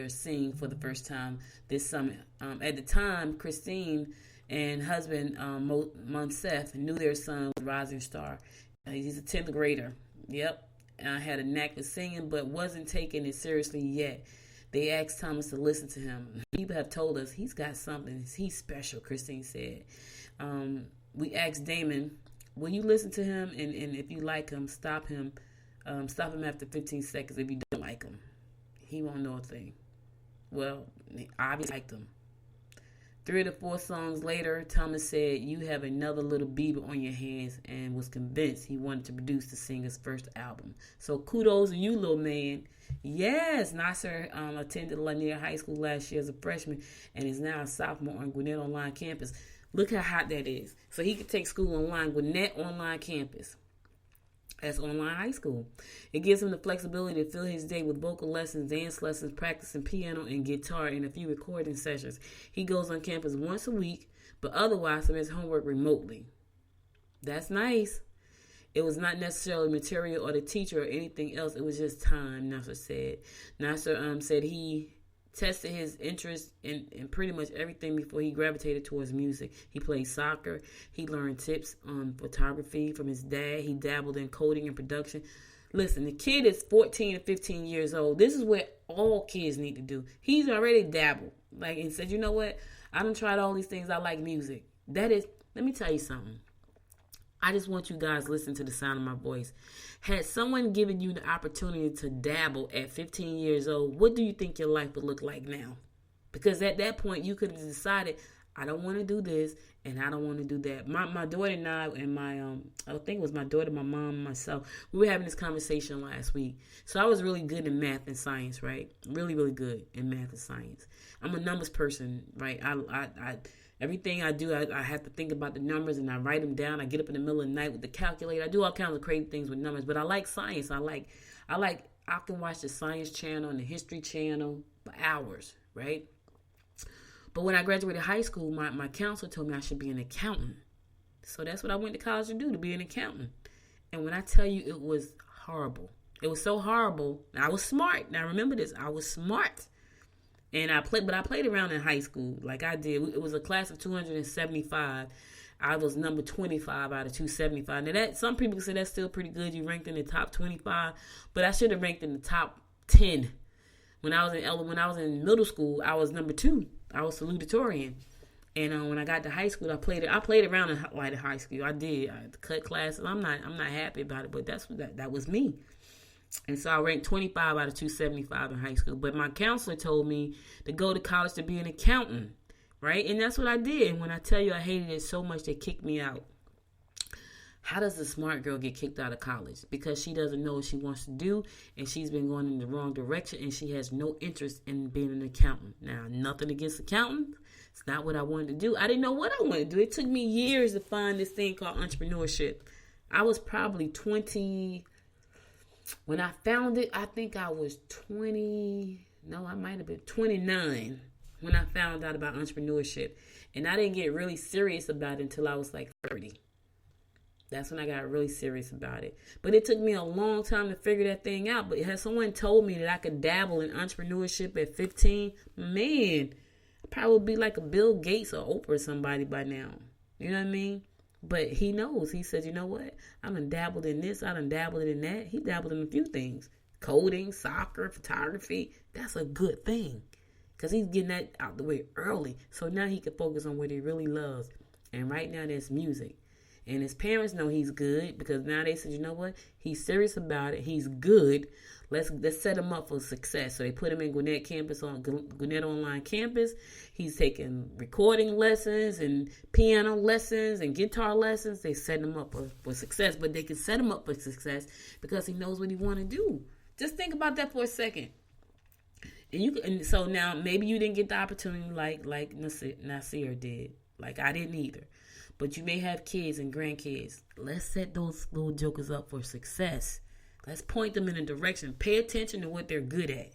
Speaker 2: sing for the first time this summer. At the time, Christine and husband Monsef knew their son was a rising star. He's a 10th grader. Yep. Had a knack for singing, but wasn't taking it seriously yet. They asked Thomas to listen to him. People have told us he's got something. He's special, Christine said. We asked Damon, will you listen to him? And if you like him, stop him. Stop him after 15 seconds if you don't like him. He won't know a thing. Well, obviously liked him. 3 to 4 songs later, Thomas said, you have another little Bieber on your hands, and was convinced he wanted to produce the singer's first album. So kudos to you, little man. Yes, Nasir attended Lanier High School last year as a freshman and is now a sophomore on Gwinnett Online campus. Look how hot that is. So he could take school online, Gwinnett Online campus. That's online high school. It gives him the flexibility to fill his day with vocal lessons, dance lessons, practicing piano and guitar, and a few recording sessions. He goes on campus once a week, but otherwise submits homework remotely. That's nice. It was not necessarily material or the teacher or anything else. It was just time, Nasir said. Nasir said he tested his interest in pretty much everything before he gravitated towards music. He played soccer. He learned tips on photography from his dad. He dabbled in coding and production. Listen, the kid is 14 or 15 years old. This is what all kids need to do. He's already dabbled. And said, you know what? I done tried all these things. I like music. Let me tell you something. I just want you guys to listen to the sound of my voice. Had someone given you the opportunity to dabble at 15 years old, what do you think your life would look like now? Because at that point, you could have decided, I don't want to do this, and I don't want to do that. My daughter and I, and I think it was my daughter, my mom, and myself, we were having this conversation last week. So I was really good in math and science, right? Really, really good in math and science. I'm a numbers person, right? I everything I do, I have to think about the numbers, and I write them down. I get up in the middle of the night with the calculator. I do all kinds of crazy things with numbers, but I like science. I can watch the Science Channel and the History Channel for hours, right? But when I graduated high school, my counselor told me I should be an accountant. So that's what I went to college to do, to be an accountant. And when I tell you, it was horrible. It was so horrible. I was smart. Now remember this, I was smart. And I played around in high school like I did. It was a class of 275. I was number 25 out of 275. Now that some people say that's still pretty good. You ranked in the top 25, but I should have ranked in the top 10. When I was in middle school, I was number 2. I was salutatorian. And when I got to high school, I played around in high school. I did. I cut classes. I'm not happy about it, but that was me. And so I ranked 25 out of 275 in high school. But my counselor told me to go to college to be an accountant, right? And that's what I did. And when I tell you I hated it so much, they kicked me out. How does a smart girl get kicked out of college? Because she doesn't know what she wants to do, and she's been going in the wrong direction, and she has no interest in being an accountant. Now, nothing against accountants. It's not what I wanted to do. I didn't know what I wanted to do. It took me years to find this thing called entrepreneurship. I was probably 20. When I found it, I think I was 20. No, I might have been 29 when I found out about entrepreneurship. And I didn't get really serious about it until I was like 30. That's when I got really serious about it. But it took me a long time to figure that thing out. But had someone told me that I could dabble in entrepreneurship at 15, man, I'd probably be like a Bill Gates or Oprah or somebody by now. You know what I mean? But he knows. He said, you know what? I done dabbled in this. I done dabbled in that. He dabbled in a few things. Coding, soccer, photography. That's a good thing. Because he's getting that out the way early. So now he can focus on what he really loves. And right now that's music. And his parents know he's good because now they said, you know what? He's serious about it. He's good. Let's set him up for success. So they put him in Gwinnett Online Campus. He's taking recording lessons and piano lessons and guitar lessons. They set him up for success, but they can set him up for success because he knows what he want to do. Just think about that for a second. And so now maybe you didn't get the opportunity like Nasir did. Like I didn't either. But you may have kids and grandkids. Let's set those little jokers up for success. Let's point them in a direction. Pay attention to what they're good at.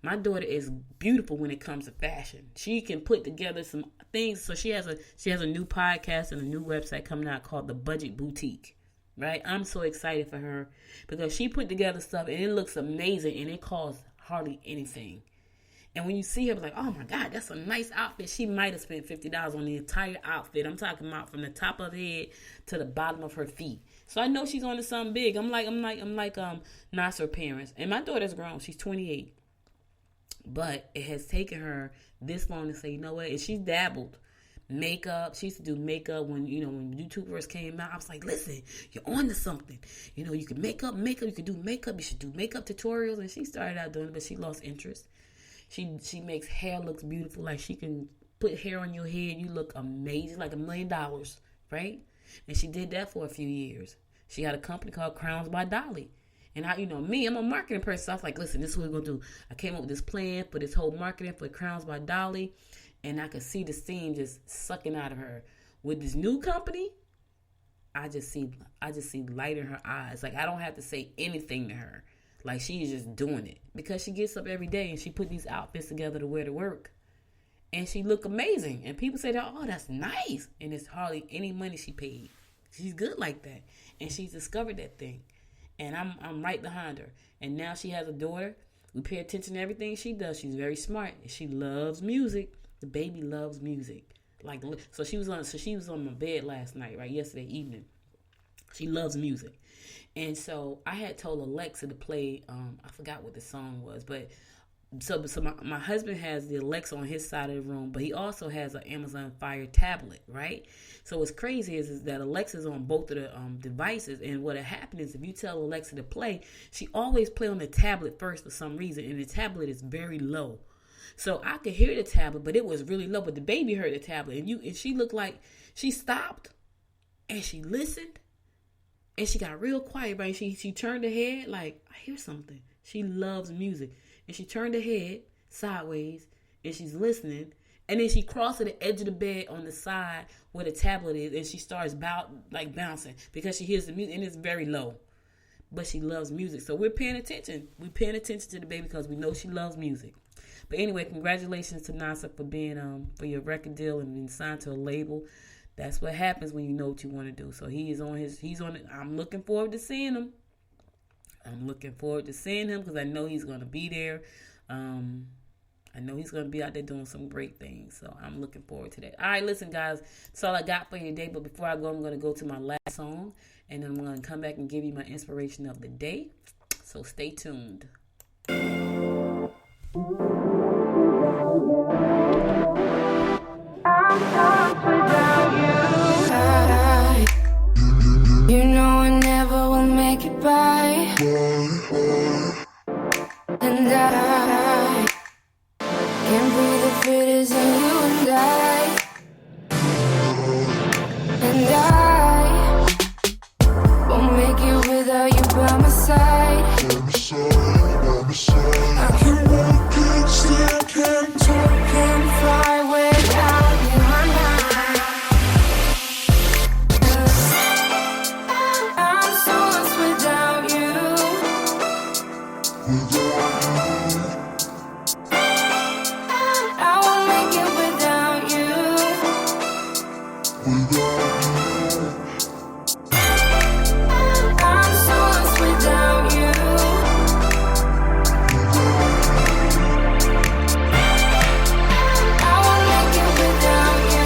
Speaker 2: My daughter is beautiful when it comes to fashion. She can put together some things. So she has a new podcast and a new website coming out called The Budget Boutique. Right? I'm so excited for her because she put together stuff and it looks amazing and it costs hardly anything. And when you see her, like, oh my God, that's a nice outfit. She might have spent $50 on the entire outfit. I'm talking about from the top of her head to the bottom of her feet. So I know she's on to something big. I'm like Nasir parents. And my daughter's grown. She's 28. But it has taken her this long to say, you know what? And she's dabbled. Makeup. She used to do makeup when YouTube first came out. I was like, listen, you're on to something. You know, you can make up makeup. You can do makeup. You should do makeup tutorials. And she started out doing it, but she lost interest. She makes hair looks beautiful. Like she can put hair on your head. You look amazing, like $1 million, right? And she did that for a few years. She had a company called Crowns by Dolly. And I'm a marketing person. So I was like, listen, this is what we're going to do. I came up with this plan for this whole marketing for Crowns by Dolly. And I could see the steam just sucking out of her. With this new company, I just see light in her eyes. Like I don't have to say anything to her. Like she's just doing it because she gets up every day and she put these outfits together to wear to work. And she look amazing. And people say, oh, that's nice. And it's hardly any money she paid. She's good like that. And she's discovered that thing. And I'm right behind her. And now she has a daughter. We pay attention to everything she does. She's very smart. And she loves music. The baby loves music. So she was on my bed last night, right? Yesterday evening. She loves music. And so I had told Alexa to play, I forgot what the song was, but so my husband has the Alexa on his side of the room, but he also has an Amazon Fire tablet, right? So what's crazy is that Alexa's on both of the devices, and what happened is if you tell Alexa to play, she always play on the tablet first for some reason, and the tablet is very low. So I could hear the tablet, but it was really low. But the baby heard the tablet, and she looked like she stopped and she listened, and she got real quiet. Right? She turned her head like, I hear something. She loves music, and she turned her head sideways, and she's listening. And then she crossed to the edge of the bed on the side where the tablet is, and she starts bouncing because she hears the music, and it's very low. But she loves music, so we're paying attention. We're paying attention to the baby because we know she loves music. But anyway, congratulations to Nasa for being for your record deal and being signed to a label. That's what happens when you know what you want to do. So he's on it. I'm looking forward to seeing him. Because I know he's going to be there. I know he's going to be out there doing some great things. So I'm looking forward to that. All right, listen, guys. That's all I got for you today. But before I go, I'm going to go to my last song. And then I'm going to come back and give you my inspiration of the day. So stay tuned.
Speaker 6: You know I never will make it by. And I can't breathe if it isn't you and I. And I won't make it without you by my side. I can walk, can't stand, can't talk, can't fly without you. I'm so lost without you. I won't make it without you. I'm so lost without you. I won't make it without you.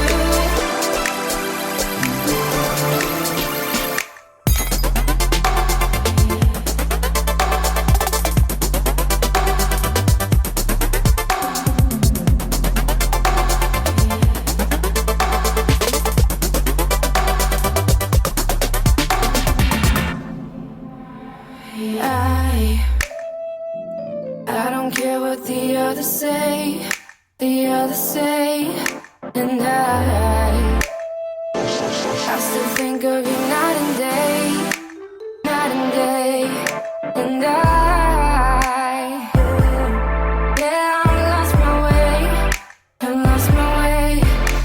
Speaker 6: I don't care what the others say, and I still think of you night and day, and yeah, I lost my way,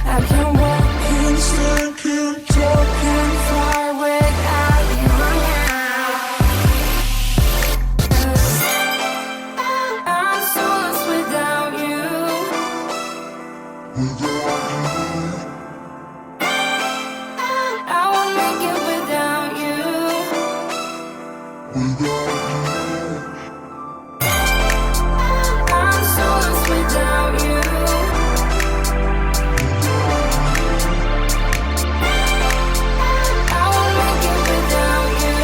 Speaker 6: I can't walk, can't stand, can't talk, can't fly without you. I'm so lost without you. I won't make it without you. I'm so lost without you. I won't make it without you.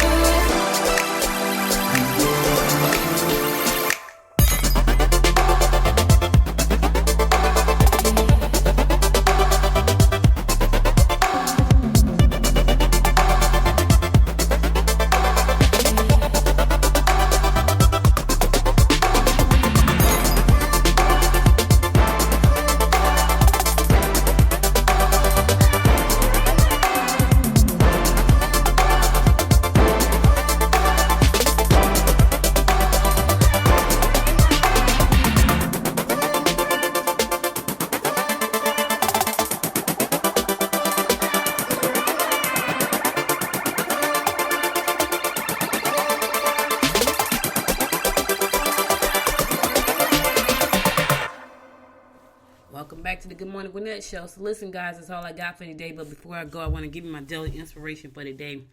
Speaker 2: Welcome back to the Good Morning Gwinnett Show. So listen, guys, that's all I got for today. But before I go, I want to give you my daily inspiration for today.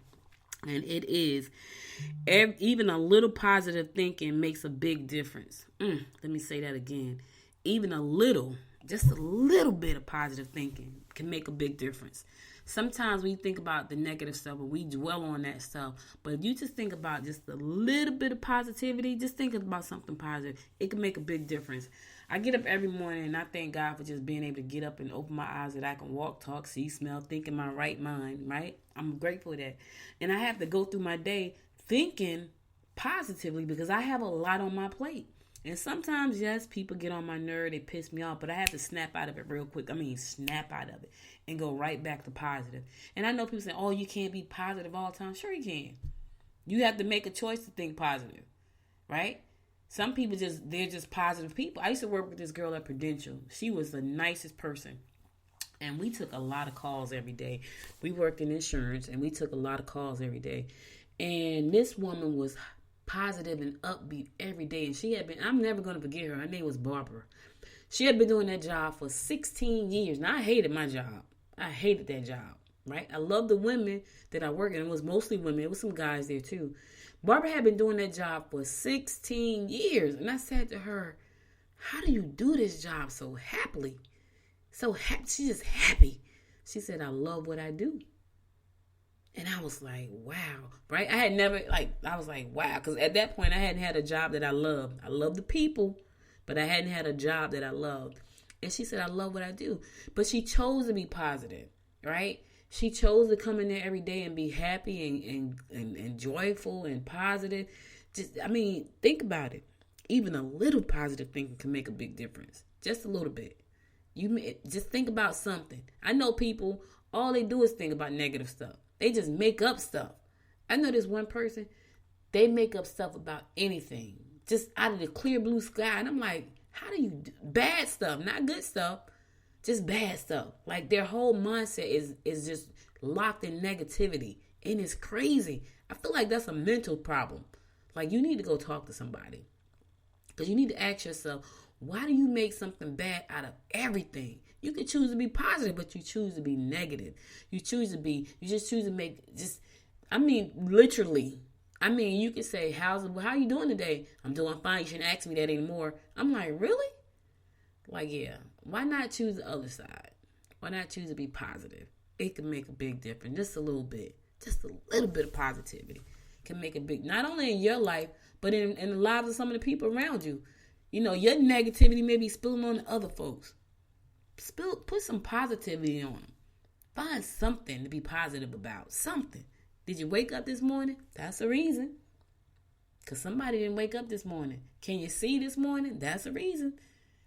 Speaker 2: And it is, even a little positive thinking makes a big difference. Let me say that again. Even a little, just a little bit of positive thinking can make a big difference. Sometimes we think about the negative stuff and we dwell on that stuff. But if you just think about just a little bit of positivity, just think about something positive, it can make a big difference. I get up every morning and I thank God for just being able to get up and open my eyes that I can walk, talk, see, smell, think in my right mind, right? I'm grateful for that. And I have to go through my day thinking positively because I have a lot on my plate. And sometimes, yes, people get on my nerve, they piss me off, but I have to snap out of it real quick. Snap out of it and go right back to positive. And I know people say, oh, you can't be positive all the time. Sure you can. You have to make a choice to think positive, right? Some people they're just positive people. I used to work with this girl at Prudential. She was the nicest person. And we took a lot of calls every day. We worked in insurance, and we took a lot of calls every day. And this woman was positive and upbeat every day. And she had been, I'm never going to forget her. Her name was Barbara. She had been doing that job for 16 years. Now, I hated my job. I hated that job, right? I loved the women that I worked in. It was mostly women. It was some guys there, too. Barbara had been doing that job for 16 years. And I said to her, how do you do this job so happily? So happy. She's just happy. She said, I love what I do. And I was like, wow, right? I was like, wow. Because at that point, I hadn't had a job that I loved. I loved the people, but I hadn't had a job that I loved. And she said, I love what I do. But she chose to be positive, right? She chose to come in there every day and be happy and joyful and positive. Think about it. Even a little positive thinking can make a big difference. Just a little bit. You just think about something. I know people, all they do is think about negative stuff. They just make up stuff. I know this one person, they make up stuff about anything. Just out of the clear blue sky. And I'm like, how do you do bad stuff? Not good stuff. Just bad stuff. Like their whole mindset is just locked in negativity. And it's crazy. I feel like that's a mental problem. Like you need to go talk to somebody. Because you need to ask yourself, why do you make something bad out of everything? You can choose to be positive, but you choose to be negative. You just choose to make literally. You can say, how are you doing today? I'm doing fine. You shouldn't ask me that anymore. I'm like, really? Like, yeah. Why not choose the other side? Why not choose to be positive? It can make a big difference. Just a little bit. Just a little bit of positivity can make a big, not only in your life, but in the lives of some of the people around you. You know, your negativity may be spilling on the other folks. Put some positivity on them. Find something to be positive about. Something. Did you wake up this morning? That's the reason. Because somebody didn't wake up this morning. Can you see this morning? That's a reason.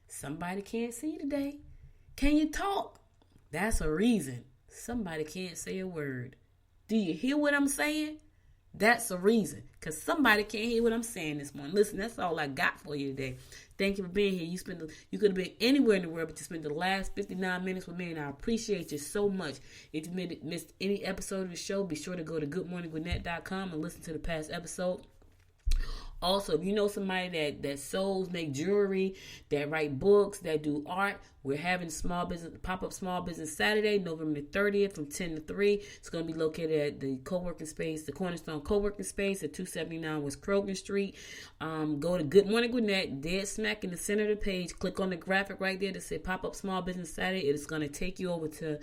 Speaker 2: Somebody can't see today. Can you talk? That's a reason. Somebody can't say a word. Do you hear what I'm saying? That's a reason. Because somebody can't hear what I'm saying this morning. Listen, that's all I got for you today. Thank you for being here. You could have been anywhere in the world, but you spent the last 59 minutes with me, and I appreciate you so much. If you missed any episode of the show, be sure to go to goodmorninggwinnett.com and listen to the past episode. Also, if you know somebody that sews, make jewelry, that write books, that do art, we're having pop-up small business Saturday, November the 30th from 10 to 3. It's going to be located at the co-working space, the Cornerstone co-working space at 279 West Krogan Street. Go to Good Morning Gwinnett, dead smack in the center of the page. Click on the graphic right there that says pop-up small business Saturday. It is going to take you over to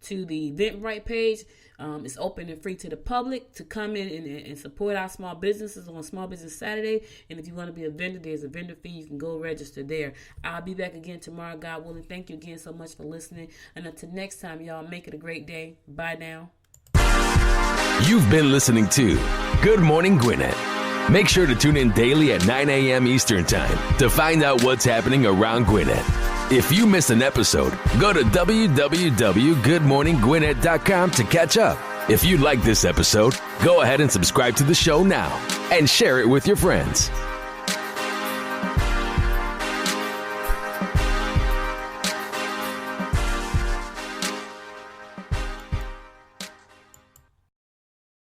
Speaker 2: the Eventbrite page. It's open and free to the public to come in and support our small businesses on Small Business Saturday. And if you want to be a vendor, there's a vendor fee. You can go register there. I'll be back again tomorrow, God willing. Thank you again so much for listening. And until next time, y'all, make it a great day. Bye now.
Speaker 1: You've been listening to Good Morning Gwinnett. Make sure to tune in daily at 9 a.m. Eastern Time to find out what's happening around Gwinnett. If you missed an episode, go to www.goodmorninggwinnett.com to catch up. If you like this episode, go ahead and subscribe to the show now and share it with your friends.